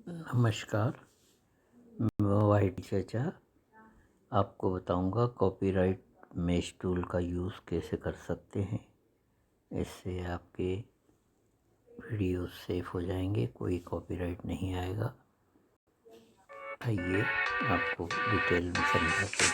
नमस्कार। मैं वाहिद चाचा आपको बताऊंगा कॉपीराइट मेश टूल का यूज़ कैसे कर सकते हैं। इससे आपके वीडियो सेफ हो जाएंगे, कोई कॉपीराइट नहीं आएगा। आइए आपको डिटेल में समझाते हैं।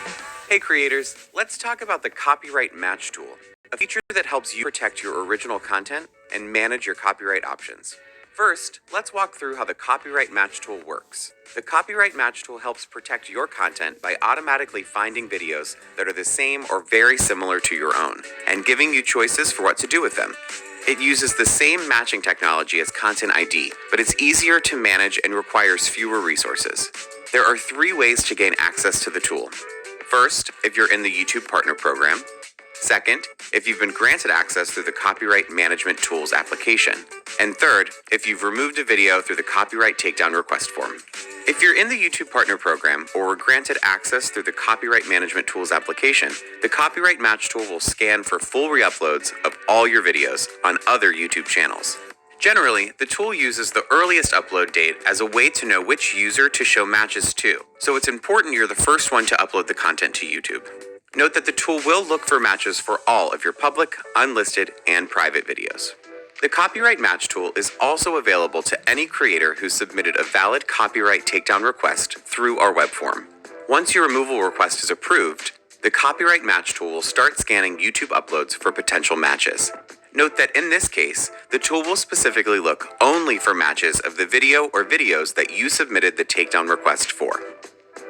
Hey creators, let's talk about the Copyright Match tool, a feature that helps you protect your original content and manage your copyright options. First, let's walk through how the Copyright Match tool works. The Copyright Match tool helps protect your content by automatically finding videos that are the same or very similar to your own, and giving you choices for what to do with them. It uses the same matching technology as Content ID, but it's easier to manage and requires fewer resources. There are 3 ways to gain access to the tool. First, if you're in the YouTube Partner Program. Second, if you've been granted access through the Copyright Management Tools application. And third, if you've removed a video through the Copyright Takedown Request form. If you're in the YouTube Partner Program or were granted access through the Copyright Management Tools application, the Copyright Match tool will scan for full re-uploads of all your videos on other YouTube channels. Generally, the tool uses the earliest upload date as a way to know which user to show matches to, so it's important you're the first one to upload the content to YouTube. Note that the tool will look for matches for all of your public, unlisted, and private videos. The Copyright Match tool is also available to any creator who submitted a valid copyright takedown request through our web form. Once your removal request is approved, the Copyright Match tool will start scanning YouTube uploads for potential matches. Note that in this case, the tool will specifically look only for matches of the video or videos that you submitted the takedown request for.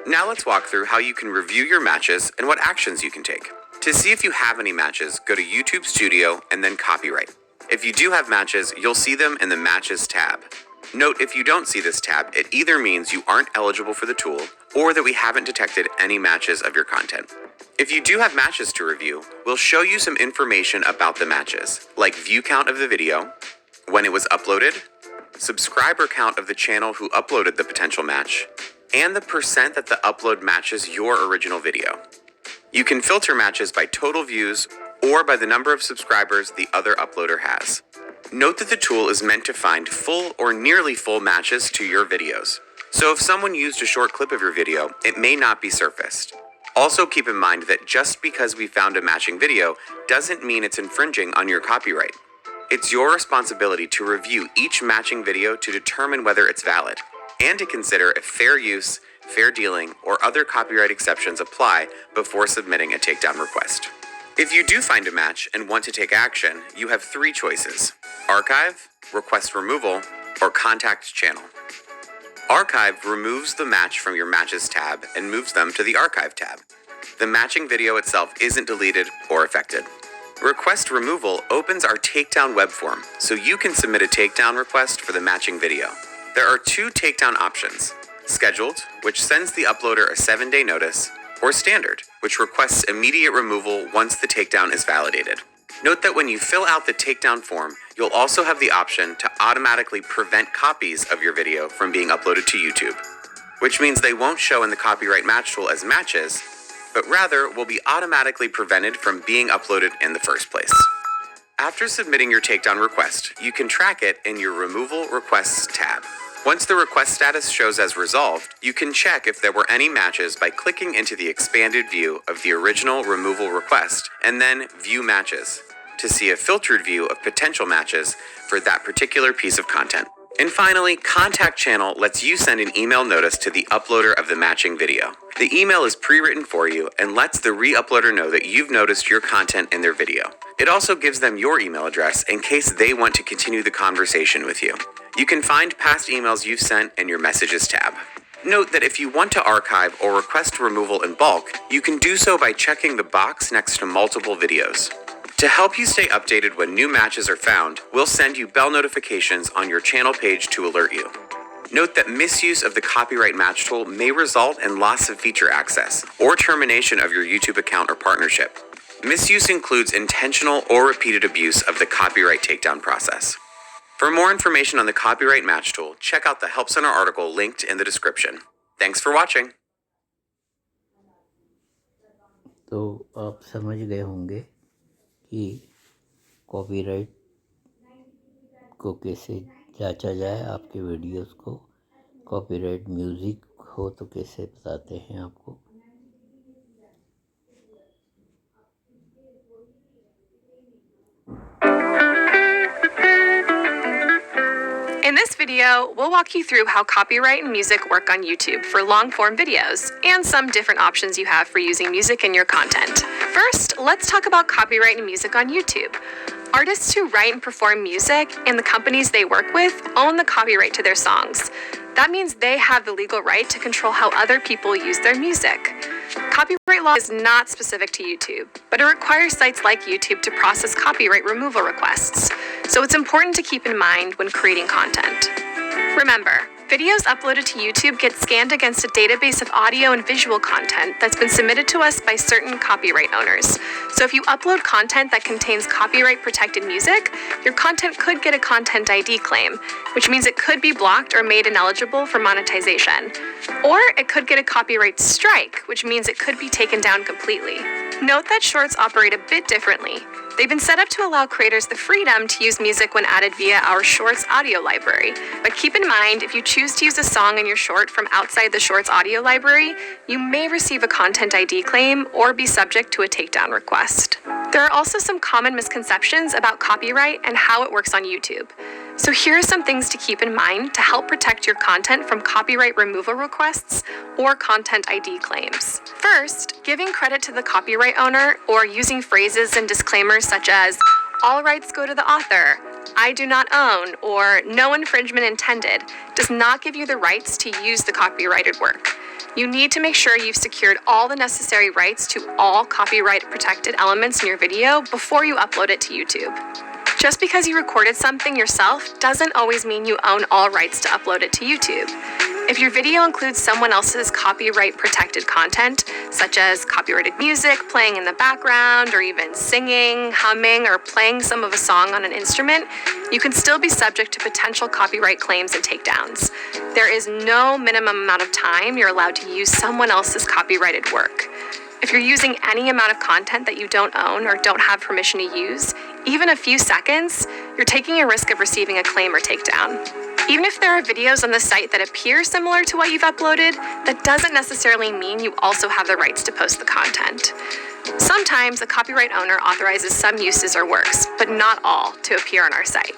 Now let's walk through how you can review your matches and what actions you can take. To see if you have any matches, go to YouTube Studio and then Copyright. If you do have matches, you'll see them in the Matches tab. Note if you don't see this tab, it either means you aren't eligible for the tool or that we haven't detected any matches of your content. If you do have matches to review, we'll show you some information about the matches, like view count of the video, when it was uploaded, subscriber count of the channel who uploaded the potential match, and the percent that the upload matches your original video. You can filter matches by total views or by the number of subscribers the other uploader has. Note that the tool is meant to find full or nearly full matches to your videos. So if someone used a short clip of your video, it may not be surfaced. Also keep in mind that just because we found a matching video doesn't mean it's infringing on your copyright. It's your responsibility to review each matching video to determine whether it's valid, and to consider if fair use, fair dealing, or other copyright exceptions apply before submitting a takedown request. If you do find a match and want to take action, you have 3 choices: archive, request removal, or contact channel. Archive removes the match from your Matches tab and moves them to the Archive tab. The matching video itself isn't deleted or affected. Request removal opens our takedown web form, so you can submit a takedown request for the matching video. There are 2 takedown options: scheduled, which sends the uploader a 7-day notice, or standard, which requests immediate removal once the takedown is validated. Note that when you fill out the takedown form, you'll also have the option to automatically prevent copies of your video from being uploaded to YouTube, which means they won't show in the Copyright Match tool as matches, but rather will be automatically prevented from being uploaded in the first place. After submitting your takedown request, you can track it in your Removal Requests tab. Once the request status shows as resolved, you can check if there were any matches by clicking into the expanded view of the original removal request and then View Matches to see a filtered view of potential matches for that particular piece of content. And finally, Contact Channel lets you send an email notice to the uploader of the matching video. The email is pre-written for you and lets the re-uploader know that you've noticed your content in their video. It also gives them your email address in case they want to continue the conversation with you. You can find past emails you've sent in your Messages tab. Note that if you want to archive or request removal in bulk, you can do so by checking the box next to multiple videos. To help you stay updated when new matches are found, we'll send you bell notifications on your channel page to alert you. Note that misuse of the Copyright Match tool may result in loss of feature access or termination of your YouTube account or partnership. Misuse includes intentional or repeated abuse of the copyright takedown process. For more information on the Copyright Match tool, check out the Help Center article linked in the description. Thanks for watching. तो आप समझ गए होंगे कि copyright को कैसे जांचा जाए आपके वीडियोस को कॉपीराइट म्यूज़िक हो तो कैसे बताते हैं आपको। In this video, we'll walk you through how copyright and music work on YouTube for long-form videos and some different options you have for using music in your content. First, let's talk about copyright and music on YouTube. Artists who write and perform music and the companies they work with own the copyright to their songs. That means they have the legal right to control how other people use their music. Copyright law is not specific to YouTube, but it requires sites like YouTube to process copyright removal requests, so it's important to keep in mind when creating content. Remember, videos uploaded to YouTube get scanned against a database of audio and visual content that's been submitted to us by certain copyright owners. So if you upload content that contains copyright-protected music, your content could get a Content ID claim, which means it could be blocked or made ineligible for monetization. Or it could get a copyright strike, which means it could be taken down completely. Note that shorts operate a bit differently. They've been set up to allow creators the freedom to use music when added via our Shorts audio library. But keep in mind, if you choose to use a song in your short from outside the Shorts audio library, you may receive a Content ID claim or be subject to a takedown request. There are also some common misconceptions about copyright and how it works on YouTube. So here are some things to keep in mind to help protect your content from copyright removal requests or Content ID claims. First, giving credit to the copyright owner or using phrases and disclaimers such as, "All rights go to the author," "I do not own," or "No infringement intended," does not give you the rights to use the copyrighted work. You need to make sure you've secured all the necessary rights to all copyright-protected elements in your video before you upload it to YouTube. Just because you recorded something yourself doesn't always mean you own all rights to upload it to YouTube. If your video includes someone else's copyright-protected content, such as copyrighted music playing in the background, or even singing, humming, or playing some of a song on an instrument, you can still be subject to potential copyright claims and takedowns. There is no minimum amount of time you're allowed to use someone else's copyrighted work. If you're using any amount of content that you don't own or don't have permission to use, even a few seconds, you're taking a risk of receiving a claim or takedown. Even if there are videos on the site that appear similar to what you've uploaded, that doesn't necessarily mean you also have the rights to post the content. Sometimes a copyright owner authorizes some uses or works, but not all, to appear on our site.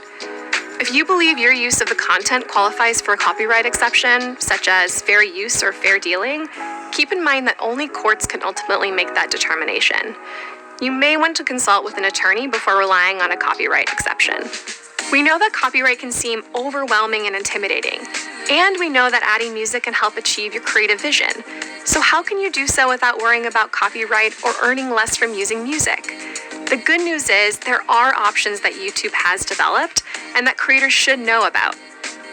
If you believe your use of the content qualifies for a copyright exception, such as fair use or fair dealing, keep in mind that only courts can ultimately make that determination. You may want to consult with an attorney before relying on a copyright exception. We know that copyright can seem overwhelming and intimidating, and we know that adding music can help achieve your creative vision. So how can you do so without worrying about copyright or earning less from using music? The good news is there are options that YouTube has developed and that creators should know about.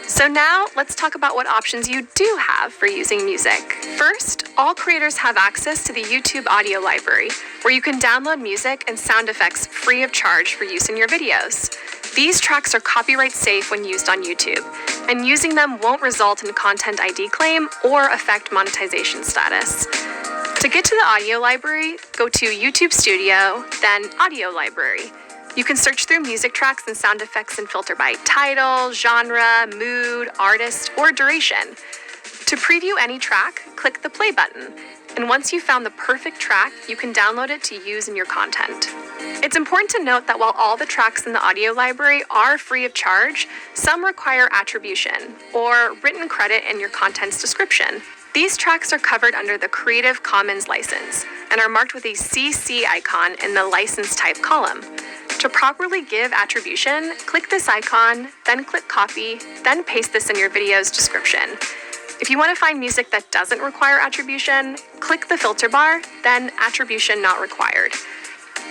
So now let's talk about what options you do have for using music. First, all creators have access to the YouTube audio library, where you can download music and sound effects free of charge for use in your videos. These tracks are copyright safe when used on YouTube, and using them won't result in a Content ID claim or affect monetization status. To get to the audio library, go to YouTube Studio, then Audio Library. You can search through music tracks and sound effects and filter by title, genre, mood, artist, or duration. To preview any track, click the play button, and once you've found the perfect track, you can download it to use in your content. It's important to note that while all the tracks in the audio library are free of charge, some require attribution, or written credit in your content's description. These tracks are covered under the Creative Commons license and are marked with a CC icon in the license type column. To properly give attribution, click this icon, then click copy, then paste this in your video's description. If you want to find music that doesn't require attribution, click the filter bar, then attribution not required.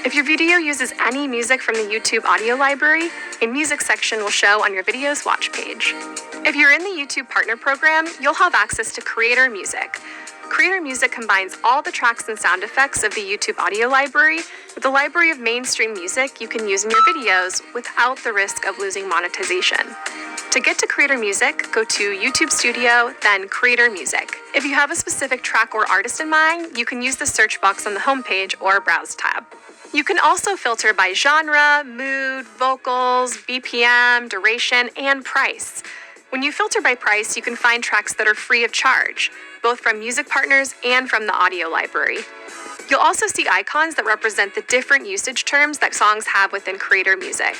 If your video uses any music from the YouTube audio library, a music section will show on your video's watch page. If you're in the YouTube Partner Program, you'll have access to Creator Music. Creator Music combines all the tracks and sound effects of the YouTube audio library with a library of mainstream music you can use in your videos without the risk of losing monetization. To get to Creator Music, go to YouTube Studio, then Creator Music. If you have a specific track or artist in mind, you can use the search box on the homepage or Browse tab. You can also filter by genre, mood, vocals, BPM, duration, and price. When you filter by price, you can find tracks that are free of charge, both from music partners and from the audio library. You'll also see icons that represent the different usage terms that songs have within Creator Music.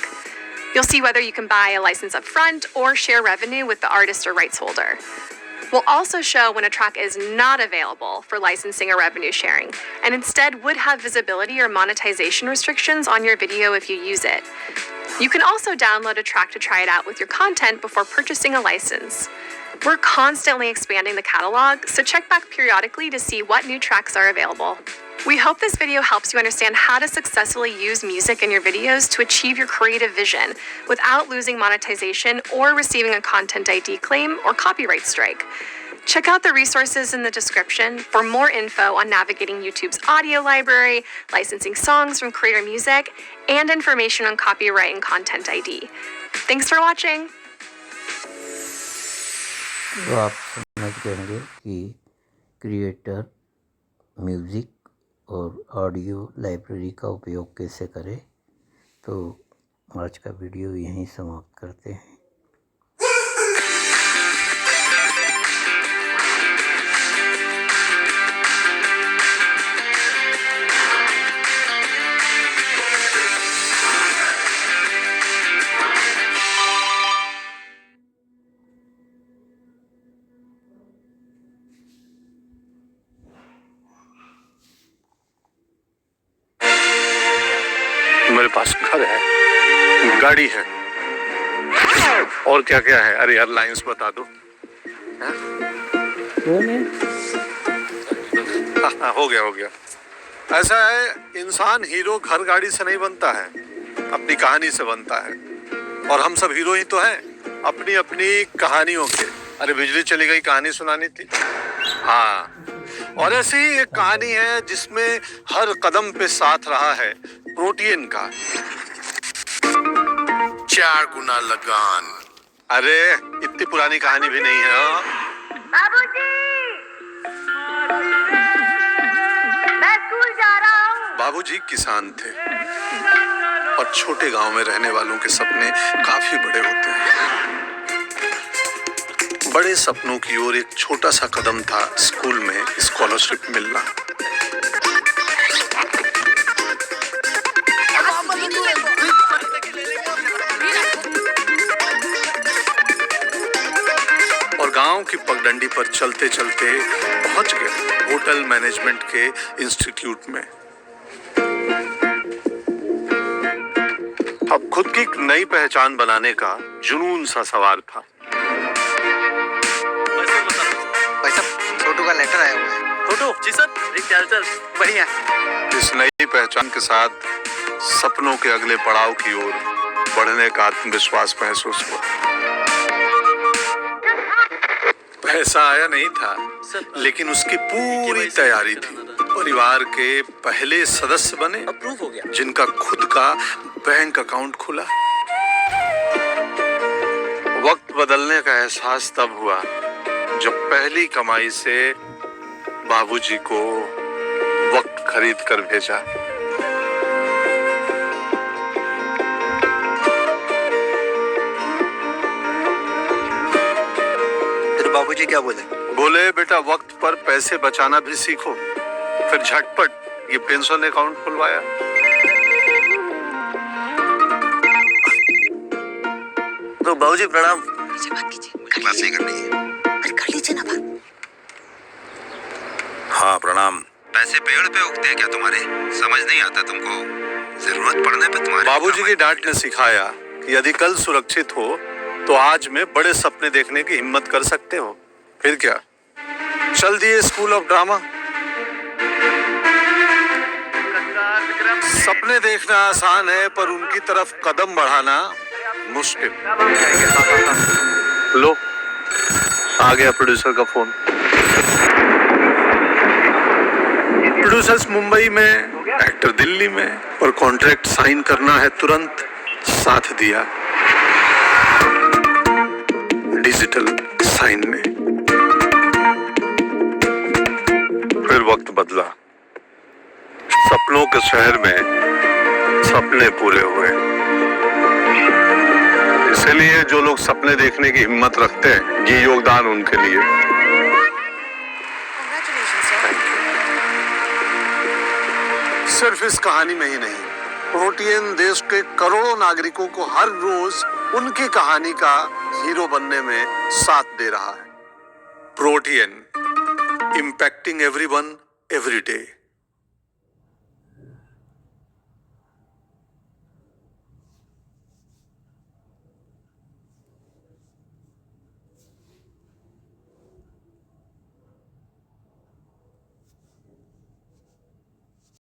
You'll see whether you can buy a license up front or share revenue with the artist or rights holder. We'll also show when a track is not available for licensing or revenue sharing, and instead would have visibility or monetization restrictions on your video if you use it. You can also download a track to try it out with your content before purchasing a license. We're constantly expanding the catalog, so check back periodically to see what new tracks are available. We hope this video helps you understand how to successfully use music in your videos to achieve your creative vision without losing monetization or receiving a content ID claim or copyright strike. Check out the resources in the description for more info on navigating YouTube's audio library, licensing songs from Creator Music, and information on copyright and content ID. Thanks for watching! तो आप समझ गए होंगे कि creator music और audio library का उपयोग कैसे करें। तो आज का वीडियो यहीं समाप्त करते हैं। मेरे पास घर है, गाड़ी है, और क्या क्या है। अरे यार लाइंस बता दो। कौन है? हाँ, हो गया। ऐसा है, इंसान हीरो घर गाड़ी से नहीं बनता है, अपनी कहानी से बनता है। और हम सब हीरो ही तो हैं, अपनी अपनी कहानियों के। अरे बिजली चली गई, कहानी सुनानी थी। हाँ, और ऐसी ही एक कहानी है जिसमें हर कदम पे साथ रहा है प्रोटीन का 4 गुना लगान। अरे इतनी पुरानी कहानी भी नहीं है। बाबूजी, मैं स्कूल जा रहा हूँ। बाबूजी किसान थे और छोटे गांव में रहने वालों के सपने काफी बड़े होते हैं। बड़े सपनों की ओर एक छोटा सा कदम था स्कूल में स्कॉलरशिप मिलना। और गांव की पगडंडी पर चलते चलते पहुंच गए होटल मैनेजमेंट के इंस्टीट्यूट में। अब खुद की नई पहचान बनाने का जुनून सा सवार था। छोटू का लेटर आया हुआ है। छोटू जी सर, चल बढ़िया। इस नई पहचान के साथ सपनों के अगले पड़ाव की ओर बढ़ने का आत्मविश्वास महसूस हुआ। पैसा आया नहीं था, लेकिन उसकी पूरी तैयारी थी। परिवार के पहले सदस्य बने, अप्रूव हो गया, जिनका खुद का बैंक अकाउंट खुला। वक्त बदलने का एहसास तब हुआ जब पहली कमाई से बाबूजी को वक्त खरीद कर भेजा। तेरे बाबूजी क्या बोले? बोले बेटा वक्त पर पैसे बचाना भी सीखो। फिर झटपट ये पेंशन अकाउंट खुलवाया। तो बाबूजी प्रणाम। क्लास नहीं करनी है। कर लीजिए ना बात। हाँ प्रणाम। पैसे पेड़ पे उगते हैं क्या तुम्हारे? समझ नहीं आता तुमको? जरूरत पड़ने पे तुम्हारे। बाबूजी की डांट ने सिखाया कि यदि कल सुरक्षित हो तो आज में बड़े सपने देखने की हिम्मत कर सकते हो। फिर क्या, चल दिए स्कूल ऑफ ड्रामा। सपने देखना आसान है, पर उनकी तरफ कदम बढ़ाना मुश्किल। लो, आ गया प्रोड्यूसर का फोन। प्रोड्यूसर्स मुंबई में, एक्टर दिल्ली में, और कॉन्ट्रैक्ट साइन करना है तुरंत। साथ दिया डिजिटल साइन ने। फिर वक्त बदला। सपनों के शहर में सपने पूरे हुए। इसलिए जो लोग सपने देखने की हिम्मत रखते हैं, ये योगदान उनके लिए। सिर्फ इस कहानी में ही नहीं, प्रोटीएन देश के करोड़ों नागरिकों को हर रोज उनकी कहानी का हीरो बनने में साथ दे रहा है। प्रोटीएन, impacting everyone every day.